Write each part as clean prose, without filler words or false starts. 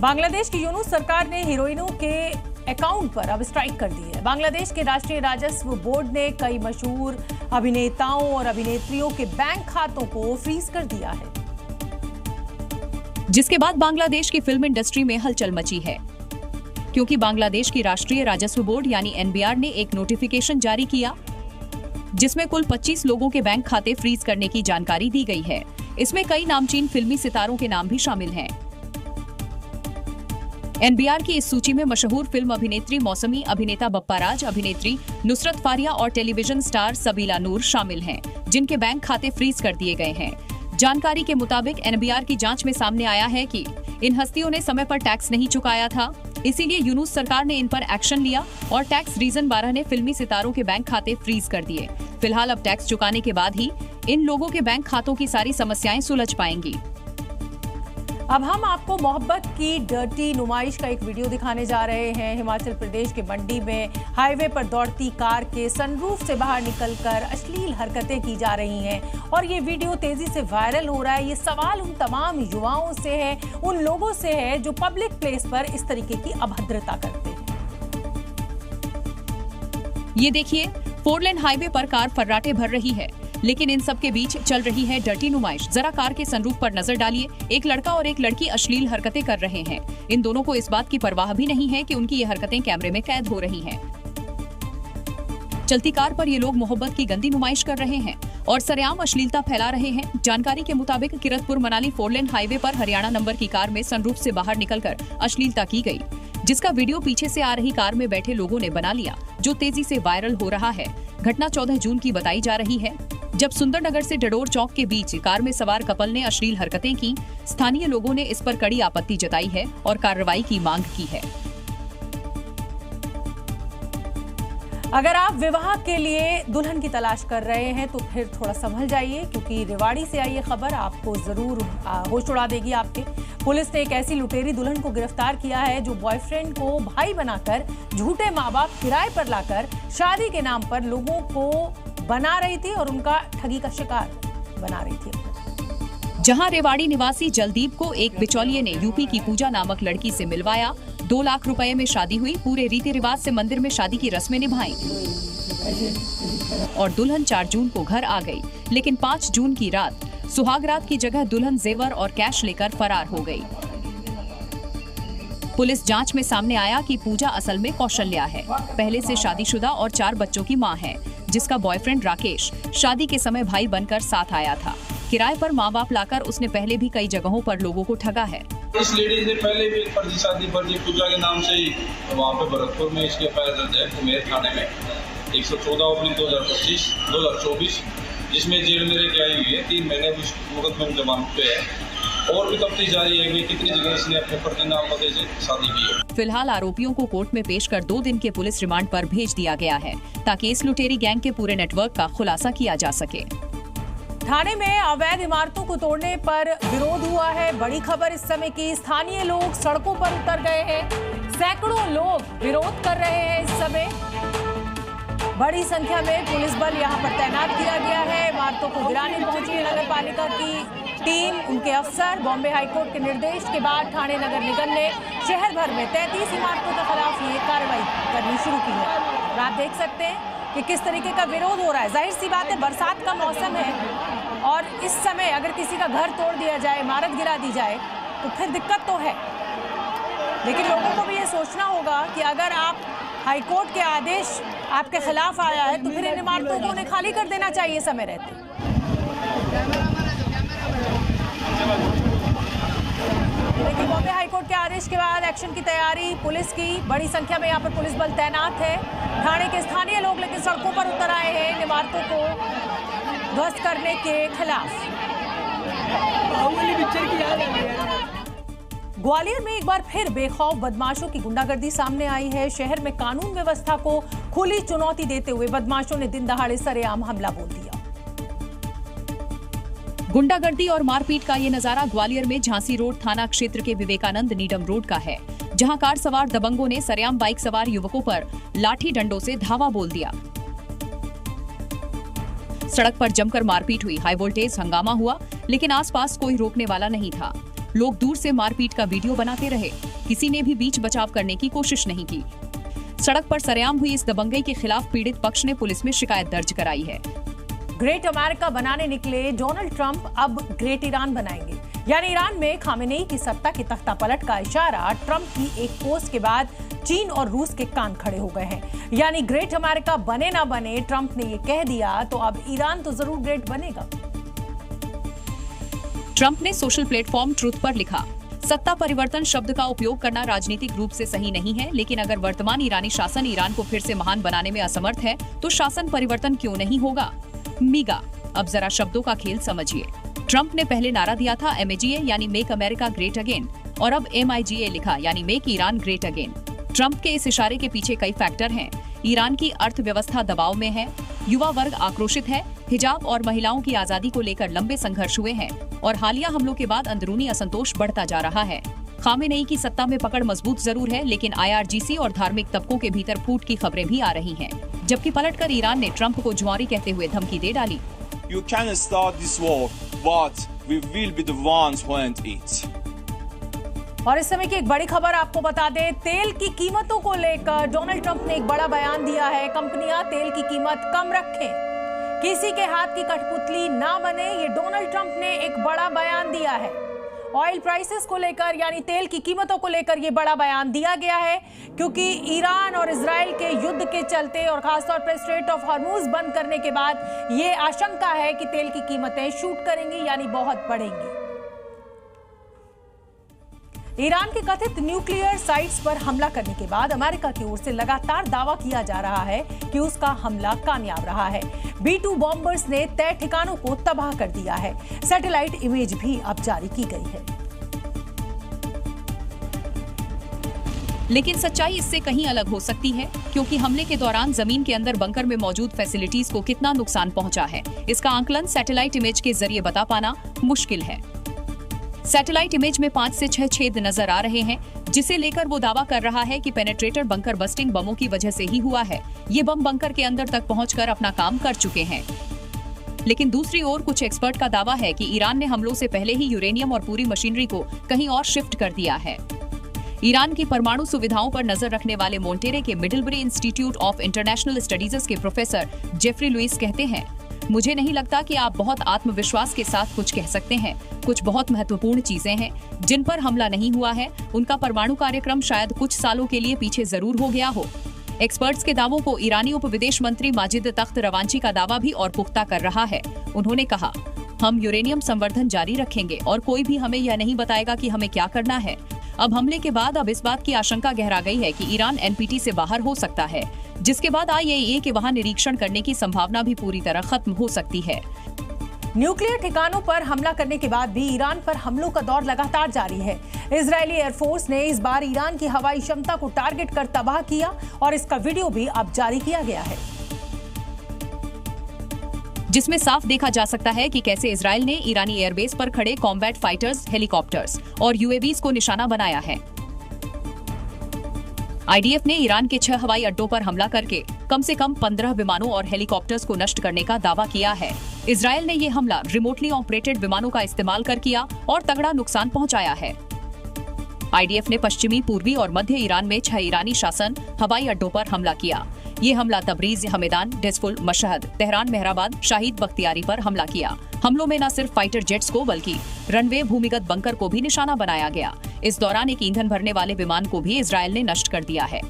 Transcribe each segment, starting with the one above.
बांग्लादेश की यूनुस सरकार ने हीरोइनों के अकाउंट पर अब स्ट्राइक कर दी है। बांग्लादेश के राष्ट्रीय राजस्व बोर्ड ने कई मशहूर अभिनेताओं और अभिनेत्रियों के बैंक खातों को फ्रीज कर दिया है, जिसके बाद बांग्लादेश की फिल्म इंडस्ट्री में हलचल मची है, क्योंकि बांग्लादेश की राष्ट्रीय राजस्व बोर्ड यानी NBR ने एक नोटिफिकेशन जारी किया जिसमें कुल 25 लोगों के बैंक खाते फ्रीज करने की जानकारी दी गई है। इसमें कई नामचीन फिल्मी सितारों के नाम भी शामिल हैं। NBR की इस सूची में मशहूर फिल्म अभिनेत्री मौसमी, अभिनेता बप्पा राज, अभिनेत्री नुसरत फारिया और टेलीविजन स्टार सबीला नूर शामिल हैं, जिनके बैंक खाते फ्रीज कर दिए गए हैं। जानकारी के मुताबिक NBR की जांच में सामने आया है कि इन हस्तियों ने समय पर टैक्स नहीं चुकाया था, इसीलिए यूनुस सरकार ने इन पर एक्शन लिया और टैक्स रीजन 12 ने फिल्मी सितारों के बैंक खाते फ्रीज कर दिए। फिलहाल अब टैक्स चुकाने के बाद ही इन लोगों के बैंक खातों की सारी समस्याएं सुलझ पाएंगी। अब हम आपको मोहब्बत की डर्टी नुमाइश का एक वीडियो दिखाने जा रहे हैं। हिमाचल प्रदेश के मंडी में हाईवे पर दौड़ती कार के सनरूफ से बाहर निकलकर अश्लील हरकतें की जा रही हैं और ये वीडियो तेजी से वायरल हो रहा है। ये सवाल उन तमाम युवाओं से है, उन लोगों से है जो पब्लिक प्लेस पर इस तरीके की अभद्रता करते हैं। ये देखिए, 4 लेन हाईवे पर कार फर्राटे भर रही है, लेकिन इन सब के बीच चल रही है डर्टी नुमाइश। जरा कार के सनरूफ पर नजर डालिए। एक लड़का और एक लड़की अश्लील हरकतें कर रहे हैं। इन दोनों को इस बात की परवाह भी नहीं है कि उनकी ये हरकतें कैमरे में कैद हो रही हैं। चलती कार पर ये लोग मोहब्बत की गंदी नुमाइश कर रहे हैं और सरेआम अश्लीलता फैला रहे हैं। जानकारी के मुताबिक किरतपुर मनाली 4 लेन हाईवे पर हरियाणा नंबर की कार में सनरूफ से बाहर निकलकर अश्लीलता की गई, जिसका वीडियो पीछे से आ रही कार में बैठे लोगों ने बना लिया, जो तेजी से वायरल हो रहा है। घटना 14 जून की बताई जा रही है, जब सुंदरनगर से डडोर चौक के बीच कार में सवार कपल ने अश्लील हरकतें की। स्थानीय लोगों ने इस पर कड़ी आपत्ति जताई है और कार्रवाई की मांग की है। अगर आप विवाह के लिए दुल्हन की तलाश कर रहे हैं तो फिर थोड़ा संभल जाइए, क्योंकि रेवाड़ी से आई ये खबर आपको जरूर होश उड़ा देगी आपके। पुलिस ने एक ऐसी लुटेरी दुल्हन को गिरफ्तार किया है जो बॉयफ्रेंड को भाई बनाकर झूठे माँ बाप किराए पर लाकर शादी के नाम पर लोगों को बना रही थी और उनका ठगी का शिकार बना रही थी। जहां रेवाड़ी निवासी जलदीप को एक बिचौलिए ने यूपी की पूजा नामक लड़की से मिलवाया। 2 लाख रुपए में शादी हुई। पूरे रीति रिवाज से मंदिर में शादी की रस्में निभाई और दुल्हन 4 जून को घर आ गई। लेकिन 5 जून की रात सुहागरात की जगह दुल्हन जेवर और कैश लेकर फरार हो गई। पुलिस जांच में सामने आया कि पूजा असल में कौशल्या है। पहले से शादीशुदा और 4 बच्चों की मां है, जिसका बॉयफ्रेंड राकेश शादी के समय भाई बनकर साथ आया था। किराए पर माँ बाप लाकर उसने पहले भी कई जगहों पर लोगों को ठगा है। इस लेडीज ने पहले भी फर्जी शादी फर्जी पूजा के नाम से ही वहाँ पे भरतपुर में इसके एफआईआर दर्ज है कुमेर थाने में 114/2024, जिसमें जेल में रह आई हुई है। 3 महीने उस मुकदमे में जमानत पे है और भी तफ्तीश जारी है कि कितनी जगह इसने अपने फर्जी नामपते से शादी की है। फिलहाल आरोपियों को कोर्ट में पेश कर 2 दिन के पुलिस रिमांड पर भेज दिया गया है, ताकि इस लुटेरी गैंग के पूरे नेटवर्क का खुलासा किया जा सके। ठाणे में अवैध इमारतों को तोड़ने पर विरोध हुआ है। बड़ी खबर इस समय की। स्थानीय लोग सड़कों पर उतर गए हैं। सैकड़ों लोग विरोध कर रहे हैं। इस समय बड़ी संख्या में पुलिस बल यहां पर तैनात किया गया है। इमारतों को गिराने पहुंची है नगर पालिका की टीम, उनके अफसर। बॉम्बे हाईकोर्ट के निर्देश के बाद ठाणे नगर निगम ने शहर भर में 33 इमारतों के खिलाफ ये कार्रवाई करनी शुरू की है। और आप देख सकते हैं कि किस तरीके का विरोध हो रहा है। जाहिर सी बात है, बरसात का मौसम है और इस समय अगर किसी का घर तोड़ दिया जाए, इमारत गिरा दी जाए तो फिर दिक्कत तो है। लेकिन लोगों को भी ये सोचना होगा कि अगर आप हाईकोर्ट के आदेश आपके खिलाफ आया है तो फिर इन इमारतों को उन्हें खाली कर देना चाहिए समय रहते। लेकिन बॉम्बे हाईकोर्ट के आदेश के बाद एक्शन की तैयारी पुलिस की। बड़ी संख्या में यहाँ पर पुलिस बल तैनात है। ठाणे के स्थानीय लोग लेकिन सड़कों पर उतर आए हैं इन इमारतों को ध्वस्त करने के खिलाफ। ग्वालियर में एक बार फिर बेखौफ बदमाशों की गुंडागर्दी सामने आई है। शहर में कानून व्यवस्था को खुली चुनौती देते हुए बदमाशों ने दिन दहाड़े सरेआम हमला बोल दिया। गुंडागर्दी और मारपीट का ये नजारा ग्वालियर में झांसी रोड थाना क्षेत्र के विवेकानंद नीडम रोड का है, जहां कार सवार दबंगों ने सरेआम बाइक सवार युवकों पर लाठी डंडों से धावा बोल दिया। सड़क पर जमकर मारपीट हुई। हाई वोल्टेज हंगामा हुआ, लेकिन आसपास कोई रोकने वाला नहीं था। लोग दूर से मारपीट का वीडियो बनाते रहे। किसी ने भी बीच बचाव करने की कोशिश नहीं की। सड़क पर सरेआम हुई इस दबंगई के खिलाफ पीड़ित पक्ष ने पुलिस में शिकायत दर्ज कराई है। ग्रेट अमेरिका बनाने निकले डोनाल्ड ट्रंप अब ग्रेट ईरान बनाएंगे, यानी ईरान में खामेनेई की सत्ता की तख्तापलट का इशारा ट्रंप की एक पोस्ट के बाद चीन और रूस के कान खड़े हो गए हैं। यानी ग्रेट अमेरिका बने ना बने, ट्रंप ने ये कह दिया तो अब ईरान तो जरूर ग्रेट बनेगा। ट्रंप ने सोशल प्लेटफॉर्म ट्रूथ पर लिखा, सत्ता परिवर्तन शब्द का उपयोग करना राजनीतिक रूप से सही नहीं है, लेकिन अगर वर्तमान ईरानी शासन ईरान को फिर से महान बनाने में असमर्थ है तो शासन परिवर्तन क्यों नहीं होगा। मीगा, अब जरा शब्दों का खेल समझिए। ट्रंप ने पहले नारा दिया था MAGA यानी मेक अमेरिका ग्रेट अगेन, और अब MIGA लिखा यानी make Iran great again. Trump के इस इशारे के पीछे कई फैक्टर हैं। ईरान की अर्थव्यवस्था दबाव में है, युवा वर्ग आक्रोशित है, हिजाब और महिलाओं की आजादी को लेकर लंबे संघर्ष हुए हैं और हालिया हमलों के बाद अंदरूनी असंतोष बढ़ता जा रहा है। खामेनेई की सत्ता में पकड़ मजबूत जरूर है, लेकिन IRGC और धार्मिक तबकों के भीतर फूट की खबरें भी आ रही हैं। जबकि पलटकर ईरान ने ट्रंप को जुआरी कहते हुए धमकी दे डाली। You can start this war, but we will be the ones who end it. और इस समय की एक बड़ी खबर आपको बता दें, तेल की कीमतों को लेकर डोनाल्ड ट्रंप ने एक बड़ा बयान दिया है। कंपनियां तेल की कीमत कम रखें, किसी के हाथ की कठपुतली ना बने, ये डोनाल्ड ट्रंप ने एक बड़ा बयान दिया है। ऑयल प्राइसेस को लेकर यानी तेल की कीमतों को लेकर ये बड़ा बयान दिया गया है, क्योंकि ईरान और इजराइल के युद्ध के चलते और खासतौर पर स्ट्रेट ऑफ हॉर्मुज बंद करने के बाद ये आशंका है कि तेल की कीमतें शूट करेंगी यानी बहुत बढ़ेंगी। ईरान के कथित न्यूक्लियर साइट्स पर हमला करने के बाद अमेरिका की ओर से लगातार दावा किया जा रहा है कि उसका हमला कामयाब रहा है। B-2 बॉम्बर्स ने तय ठिकानों को तबाह कर दिया है। सैटेलाइट इमेज भी अब जारी की गई है। लेकिन सच्चाई इससे कहीं अलग हो सकती है, क्योंकि हमले के दौरान जमीन के अंदर बंकर में मौजूद फैसिलिटीज को कितना नुकसान पहुंचा है, इसका आंकलन सैटेलाइट इमेज के जरिए बता पाना मुश्किल है। सैटेलाइट इमेज में 5 से 6 छेद नजर आ रहे हैं, जिसे लेकर वो दावा कर रहा है कि पेनेट्रेटर बंकर बस्टिंग बमों की वजह से ही हुआ है। ये बम बंकर के अंदर तक पहुंचकर अपना काम कर चुके हैं। लेकिन दूसरी ओर कुछ एक्सपर्ट का दावा है कि ईरान ने हमलों से पहले ही यूरेनियम और पूरी मशीनरी को कहीं और शिफ्ट कर दिया है। ईरान की परमाणु सुविधाओं पर नजर रखने वाले मोंटेरे के मिडलबरी इंस्टीट्यूट ऑफ इंटरनेशनल स्टडीज के प्रोफेसर जेफरी लुइस कहते हैं, मुझे नहीं लगता कि आप बहुत आत्मविश्वास के साथ कुछ कह सकते हैं। कुछ बहुत महत्वपूर्ण चीजें हैं जिन पर हमला नहीं हुआ है। उनका परमाणु कार्यक्रम शायद कुछ सालों के लिए पीछे जरूर हो गया हो। एक्सपर्ट्स के दावों को ईरानी उप विदेश मंत्री माजिद तख्त रवांची का दावा भी और पुख्ता कर रहा है। उन्होंने कहा, हम यूरेनियम संवर्धन जारी रखेंगे और कोई भी हमें यह नहीं बताएगा कि हमें क्या करना है। अब हमले के बाद अब इस बात की आशंका गहरा गई है कि ईरान NPT से बाहर हो सकता है, जिसके बाद IAEA के वहां निरीक्षण करने की संभावना भी पूरी तरह खत्म हो सकती है। न्यूक्लियर ठिकानों पर हमला करने के बाद भी ईरान पर हमलों का दौर लगातार जारी है। इजरायली एयरफोर्स ने इस बार ईरान की हवाई क्षमता को टारगेट कर तबाह किया और इसका वीडियो भी अब जारी किया गया है, जिसमें साफ देखा जा सकता है कि कैसे इजराइल ने ईरानी एयरबेस पर खड़े कॉम्बैट फाइटर्स, हेलीकॉप्टर्स और UAVs को निशाना बनाया है। IDF ने ईरान के 6 हवाई अड्डों पर हमला करके कम से कम 15 विमानों और हेलीकॉप्टर्स को नष्ट करने का दावा किया है। इजराइल ने ये हमला रिमोटली ऑपरेटेड विमानों का इस्तेमाल कर किया और तगड़ा नुकसान पहुंचाया है। IDF ने पश्चिमी, पूर्वी और मध्य ईरान में 6 ईरानी शासन हवाई अड्डों पर हमला किया। ये हमला Tabriz, हमेदान, डेस्फुल, Mashhad, Tehran, Mehrabad, Shahid Bakhtiari पर हमला किया। हमलों में न सिर्फ फाइटर जेट्स को बल्कि रनवे, भूमिगत बंकर को भी निशाना बनाया गया। इस दौरान एक ईंधन भरने वाले विमान को भी इजराइल ने नष्ट कर दिया है।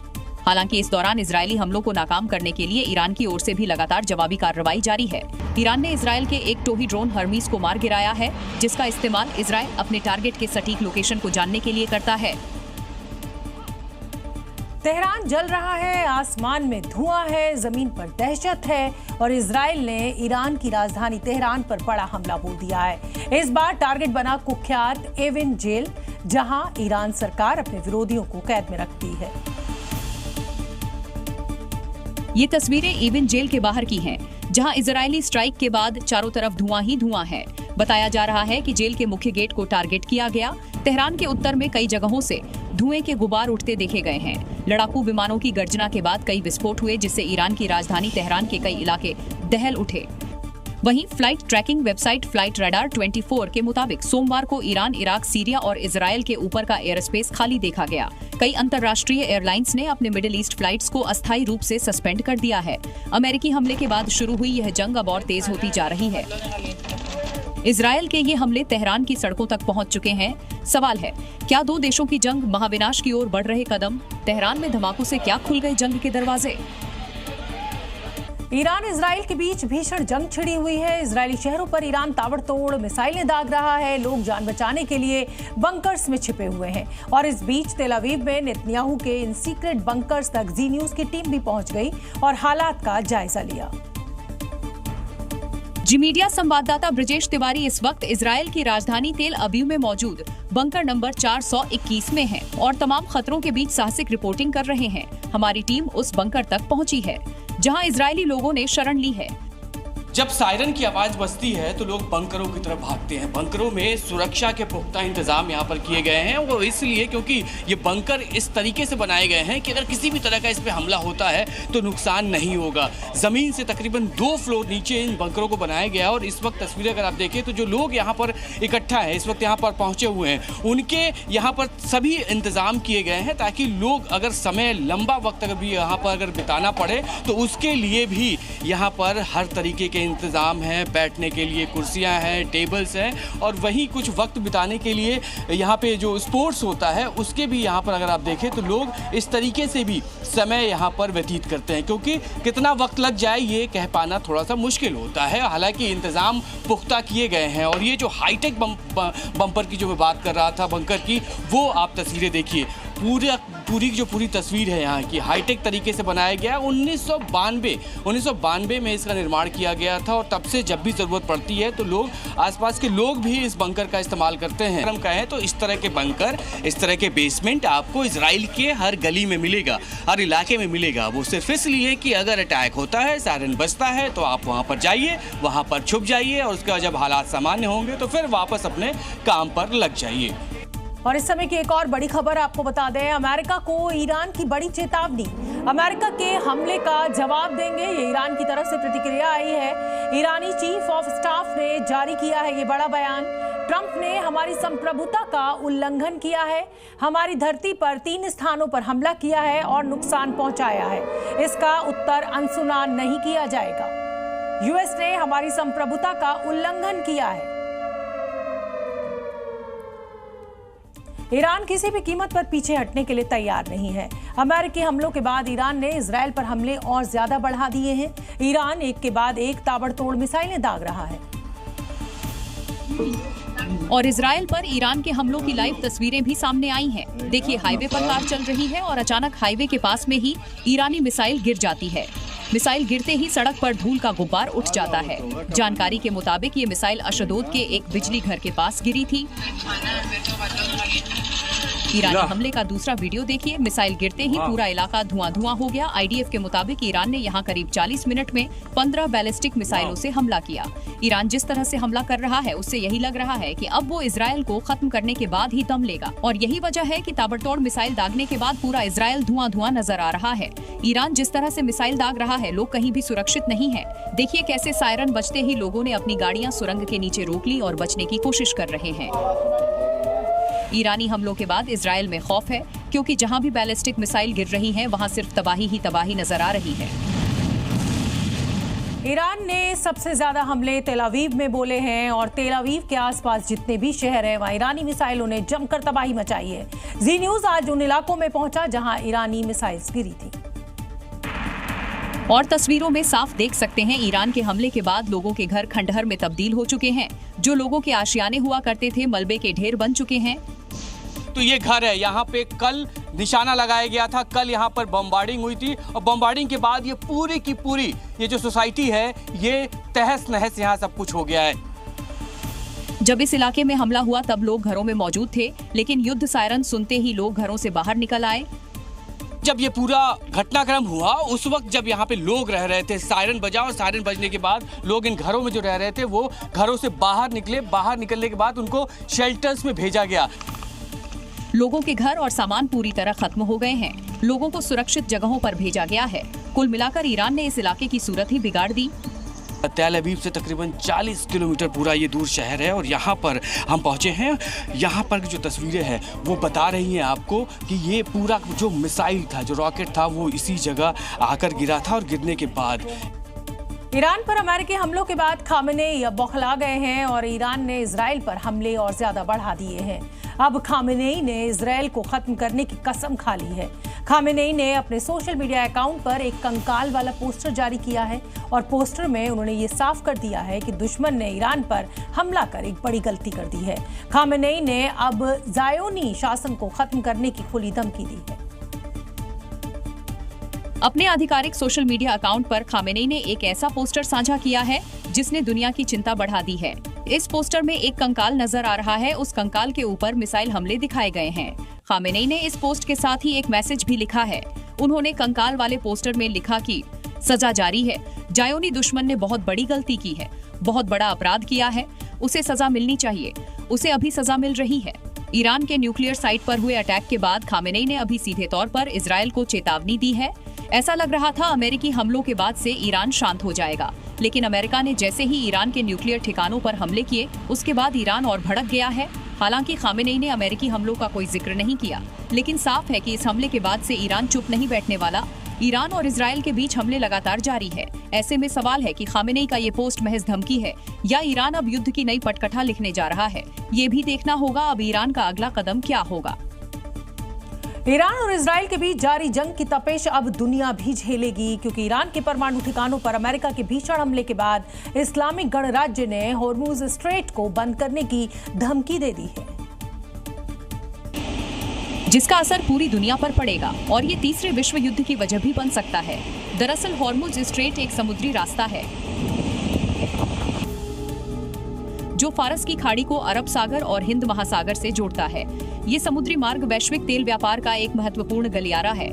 हालांकि इस दौरान इजरायली हमलों को नाकाम करने के लिए ईरान की ओर से भी लगातार जवाबी कार्रवाई जारी है। ईरान ने इजराइल के एक टोही ड्रोन हर्मीज को मार गिराया है, जिसका इस्तेमाल इजराइल अपने टारगेट के सटीक लोकेशन को जानने के लिए करता है। तेहरान जल रहा है, आसमान में धुआं है, जमीन पर दहशत है और इजराइल ने ईरान की राजधानी तेहरान पर बड़ा हमला बोल दिया है। इस बार टारगेट बना कुख्यात एविन जेल, जहां ईरान सरकार अपने विरोधियों को कैद में रखती है। ये तस्वीरें एविन जेल के बाहर की हैं, जहां इजरायली स्ट्राइक के बाद चारों तरफ धुआं ही धुआं है। बताया जा रहा है कि जेल के मुख्य गेट को टारगेट किया गया। तेहरान के उत्तर में कई जगहों से धुएं के गुबार उठते देखे गए हैं। लड़ाकू विमानों की गर्जना के बाद कई विस्फोट हुए, जिससे ईरान की राजधानी तेहरान के कई इलाके दहल उठे। वहीं flight tracking website flight radar 24 के मुताबिक सोमवार को ईरान, इराक, सीरिया और इजराइल के ऊपर का एयर स्पेस खाली देखा गया। कई अंतर्राष्ट्रीय एयरलाइंस ने अपने मिडिल ईस्ट फ्लाइट्स को अस्थायी रूप से सस्पेंड कर दिया है। अमेरिकी हमले के बाद शुरू हुई यह जंग अब और तेज होती जा रही है। इजराइल के ये हमले तेहरान की सड़कों तक पहुंच चुके हैं। सवाल है, क्या दो देशों की जंग महाविनाश की ओर बढ़ रहे कदम? तेहरान में धमाकों से क्या खुल गए जंग के दरवाजे? ईरान इजराइल के बीच भीषण जंग छिड़ी हुई है। इजरायली शहरों पर ईरान ताबड़तोड़ मिसाइलें दाग रहा है। लोग जान बचाने के लिए बंकर्स में छिपे हुए हैं और इस बीच तेल अवीव में नेतन्याहू के इन सीक्रेट बंकर्स तक जी न्यूज की टीम भी पहुंच गई और हालात का जायजा लिया। जी मीडिया संवाददाता ब्रजेश तिवारी इस वक्त इजराइल की राजधानी तेल अवीव में मौजूद बंकर नंबर 421 में हैं और तमाम खतरों के बीच साहसिक रिपोर्टिंग कर रहे हैं। हमारी टीम उस बंकर तक पहुंची है जहां इजरायली लोगों ने शरण ली है। जब सायरन की आवाज बजती है तो लोग बंकरों की तरफ भागते हैं। बंकरों में सुरक्षा के पुख्ता इंतजाम यहाँ पर किए गए हैं, वो इसलिए क्योंकि ये बंकर इस तरीके से बनाए गए हैं कि अगर किसी भी तरह का इस पे हमला होता है तो नुकसान नहीं होगा। जमीन से तकरीबन 2 फ्लोर नीचे इन बंकरों को बनाया गया और इस वक्त तस्वीरें अगर आप देखें तो जो लोग यहाँ पर इकट्ठा है, इस वक्त यहाँ पर पहुंचे हुए हैं, उनके यहाँ पर सभी इंतजाम किए गए हैं ताकि लोग अगर समय लंबा वक्त अगर भी यहाँ पर अगर बिताना पड़े तो उसके लिए भी यहाँ पर हर तरीके के इंतजाम है। बैठने के लिए कुर्सियां हैं, टेबल्स हैं और वहीं कुछ वक्त बिताने के लिए यहाँ पे जो स्पोर्ट्स होता है उसके भी यहाँ पर अगर आप देखें तो लोग इस तरीके से भी समय यहाँ पर व्यतीत करते हैं, क्योंकि कितना वक्त लग जाए ये कह पाना थोड़ा सा मुश्किल होता है। हालांकि इंतजाम पुख्ता किए गए हैं और ये जो हाईटेक बम्पर की जो मैं बात कर रहा था बंकर की, वो आप तस्वीरें देखिए। पूरी तस्वीर है यहाँ की हाईटेक तरीके से बनाया गया। 1992 में इसका निर्माण किया गया था और तब से जब भी ज़रूरत पड़ती है तो लोग, आसपास के लोग भी इस बंकर का इस्तेमाल करते हैं। हम कहें तो इस तरह के बंकर, इस तरह के बेसमेंट आपको इजराइल के हर गली में मिलेगा, हर इलाके में मिलेगा। वो सिर्फ इसलिए कि अगर अटैक होता है, सायरन बजता है तो आप वहाँ पर जाइए, वहाँ पर छुप जाइए और उसके बाद जब हालात सामान्य होंगे तो फिर वापस अपने काम पर लग जाइए। और इस समय की एक और बड़ी खबर आपको बता दें, अमेरिका को ईरान की बड़ी चेतावनी। अमेरिका के हमले का जवाब देंगे, ये ईरान की तरफ से प्रतिक्रिया आई है। ईरानी चीफ ऑफ स्टाफ ने जारी किया है ये बड़ा बयान। ट्रंप ने हमारी संप्रभुता का उल्लंघन किया है, हमारी धरती पर 3 स्थानों पर हमला किया है और नुकसान पहुंचाया है। इसका उत्तर अनसुना नहीं किया जाएगा। यूएस ने हमारी संप्रभुता का उल्लंघन किया है। ईरान किसी भी कीमत पर पीछे हटने के लिए तैयार नहीं है। अमेरिकी हमलों के बाद ईरान ने इजराइल पर हमले और ज्यादा बढ़ा दिए हैं। ईरान एक के बाद एक ताबड़तोड़ मिसाइलें दाग रहा है और इजराइल पर ईरान के हमलों की लाइव तस्वीरें भी सामने आई हैं। देखिए, हाईवे पर कार चल रही है और अचानक हाईवे के पास में ही ईरानी मिसाइल गिर जाती है। मिसाइल गिरते ही सड़क पर धूल का गुब्बार उठ जाता है। जानकारी के मुताबिक ये मिसाइल अशदोद के एक बिजली घर के पास गिरी थी। ईरानी हमले का दूसरा वीडियो देखिए। मिसाइल गिरते ही पूरा इलाका धुआं हो गया। आईडीएफ के मुताबिक ईरान ने यहाँ करीब 40 मिनट में 15 बैलिस्टिक मिसाइलों से हमला किया। ईरान जिस तरह से हमला कर रहा है उससे यही लग रहा है कि अब वो इजराइल को खत्म करने के बाद ही दम लेगा और यही वजह है कि ताबड़तोड़ मिसाइल दागने के बाद पूरा इजराइल धुआं नजर आ रहा है। ईरान जिस तरह से मिसाइल दाग रहा है, लोग कहीं भी सुरक्षित नहीं है। देखिए कैसे सायरन बजते ही लोगों ने अपनी गाड़ियां सुरंग के नीचे रोक ली और बचने की कोशिश कर रहे हैं। ईरानी हमलों के बाद इजराइल में खौफ है, क्योंकि जहां भी बैलिस्टिक मिसाइल गिर रही हैं, वहां सिर्फ तबाही ही तबाही नजर आ रही है। ईरान ने सबसे ज्यादा हमले तेल अवीव में बोले हैं और तेल अवीव के आसपास जितने भी शहर हैं वहां ईरानी मिसाइलों ने जमकर तबाही मचाई है। जी न्यूज आज उन इलाकों में पहुंचा जहां ईरानी मिसाइल्स गिरी थी और तस्वीरों में साफ देख सकते हैं ईरान के हमले के बाद लोगों के घर खंडहर में तब्दील हो चुके हैं। जो लोगों के आशियाने हुआ करते थे मलबे के ढेर बन चुके हैं। तो ये घर है, यहाँ पे कल निशाना लगाया गया था, कल यहाँ पर बम्बार्डिंग हुई थी और बम्बार्डिंग के बाद ये पूरी की पूरी ये जो सोसाइटी है ये तहस नहस यहाँ सब कुछ हो गया है। जब इस इलाके में हमला हुआ तब लोग घरों में मौजूद थे, लेकिन युद्ध सायरन सुनते ही लोग घरों से बाहर निकल आए। जब ये पूरा घटनाक्रम हुआ उस वक्त जब यहाँ पे लोग रह रहे थे, सायरन बजा और सायरन बजने के बाद लोग इन घरों में जो रह रहे थे वो घरों से बाहर निकले। बाहर निकलने के बाद उनको शेल्टर्स में भेजा गया। लोगों के घर और सामान पूरी तरह खत्म हो गए हैं। लोगों को सुरक्षित जगहों पर भेजा गया है। कुल मिलाकर ईरान ने इस इलाके की सूरत ही बिगाड़ दी। तेल अवीव से तकरीबन 40 किलोमीटर पूरा ये दूर शहर है और यहाँ पर हम पहुँचे हैं। यहाँ पर जो तस्वीरें हैं वो बता रही हैं आपको कि ये पूरा जो मिसाइल था, जो रॉकेट था, वो इसी जगह आकर गिरा था और गिरने के बाद ईरान पर अमेरिकी हमलों के बाद खामेनेई अब बौखला गए हैं और ईरान ने इजराइल पर हमले और ज्यादा बढ़ा दिए हैं। अब खामेनेई ने इजराइल को खत्म करने की कसम खा ली है। खामेनेई ने अपने सोशल मीडिया अकाउंट पर एक कंकाल वाला पोस्टर जारी किया है और पोस्टर में उन्होंने ये साफ कर दिया है कि दुश्मन ने ईरान पर हमला कर एक बड़ी गलती कर दी है। खामेनेई ने अब ज़ायोनी शासन को खत्म करने की खुली धमकी दी है। अपने आधिकारिक सोशल मीडिया अकाउंट पर खामेनेई ने एक ऐसा पोस्टर साझा किया है जिसने दुनिया की चिंता बढ़ा दी है। इस पोस्टर में एक कंकाल नजर आ रहा है। उस कंकाल के ऊपर मिसाइल हमले दिखाए गए हैं। खामेनेई ने इस पोस्ट के साथ ही एक मैसेज भी लिखा है। उन्होंने कंकाल वाले पोस्टर में लिखा कि सजा जारी है। ज़ायोनी दुश्मन ने बहुत बड़ी गलती की है, बहुत बड़ा अपराध किया है, उसे सजा मिलनी चाहिए, उसे अभी सजा मिल रही है। ईरान के न्यूक्लियर साइट पर हुए अटैक के बाद खामेनेई ने अभी सीधे तौर पर इजराइल को चेतावनी दी है। ऐसा लग रहा था अमेरिकी हमलों के बाद से ईरान शांत हो जाएगा, लेकिन अमेरिका ने जैसे ही ईरान के न्यूक्लियर ठिकानों पर हमले किए उसके बाद ईरान और भड़क गया है। हालांकि खामेनेई ने अमेरिकी हमलों का कोई जिक्र नहीं किया, लेकिन साफ है कि इस हमले के बाद से ईरान चुप नहीं बैठने वाला। ईरान और इजराइल के बीच हमले लगातार जारी है। ऐसे में सवाल है कि खामेनेई का ये पोस्ट महज धमकी है या ईरान अब युद्ध की नई पटकथा लिखने जा रहा है। ये भी देखना होगा अब ईरान का अगला कदम क्या होगा। ईरान और इजराइल के बीच जारी जंग की तपिश अब दुनिया भी झेलेगी, क्योंकि ईरान के परमाणु ठिकानों पर अमेरिका के भीषण हमले के बाद इस्लामिक गणराज्य ने होर्मुज स्ट्रेट को बंद करने की धमकी दे दी है, जिसका असर पूरी दुनिया पर पड़ेगा और ये तीसरे विश्व युद्ध की वजह भी बन सकता है। दरअसल होर्मुज स्ट्रेट एक समुद्री रास्ता है जो फारस की खाड़ी को अरब सागर और हिंद महासागर से जोड़ता है। ये समुद्री मार्ग वैश्विक तेल व्यापार का एक महत्वपूर्ण गलियारा है।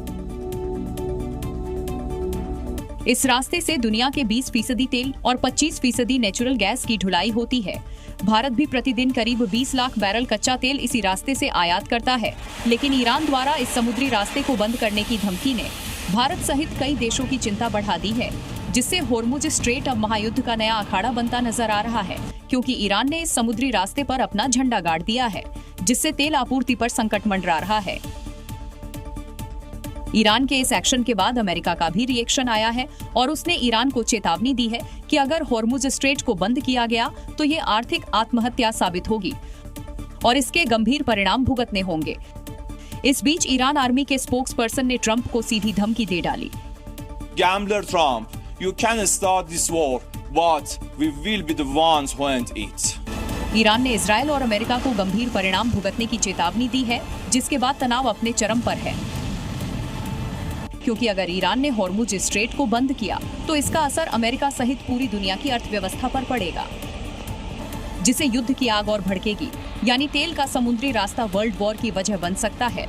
इस रास्ते से दुनिया के 20% तेल और 25% नेचुरल गैस की ढुलाई होती है। भारत भी प्रतिदिन करीब 20 लाख बैरल कच्चा तेल इसी रास्ते से आयात करता है, लेकिन ईरान द्वारा इस समुद्री रास्ते को बंद करने की धमकी ने भारत सहित कई देशों की चिंता बढ़ा दी है, जिससे होर्मुज स्ट्रेट अब महायुद्ध का नया अखाड़ा बनता नजर आ रहा है, क्योंकि ईरान ने इस समुद्री रास्ते पर अपना झंडा गाड़ दिया है, जिससे तेल आपूर्ति पर संकट मंडरा रहा है। ईरान के इस एक्शन के बाद अमेरिका का भी रिएक्शन आया है और उसने ईरान को चेतावनी दी है कि अगर होर्मुज स्ट्रेट को बंद किया गया तो ये आर्थिक आत्महत्या साबित होगी और इसके गंभीर परिणाम भुगतने होंगे। इस बीच ईरान आर्मी के स्पोक्स पर्सन ने ट्रंप को सीधी धमकी दे डाली। Gambler Trump, you can start this war, but we will be the ones who end it. Iran ने इजराइल और अमेरिका को गंभीर परिणाम भुगतने की चेतावनी दी है, जिसके बाद तनाव अपने चरम पर है, क्योंकि अगर ईरान ने होर्मुज स्ट्रेट को बंद किया तो इसका असर अमेरिका सहित पूरी दुनिया की अर्थव्यवस्था पर पड़ेगा, जिसे युद्ध की आग और भड़केगी। यानी तेल का समुद्री रास्ता वर्ल्ड वॉर की वजह बन सकता है।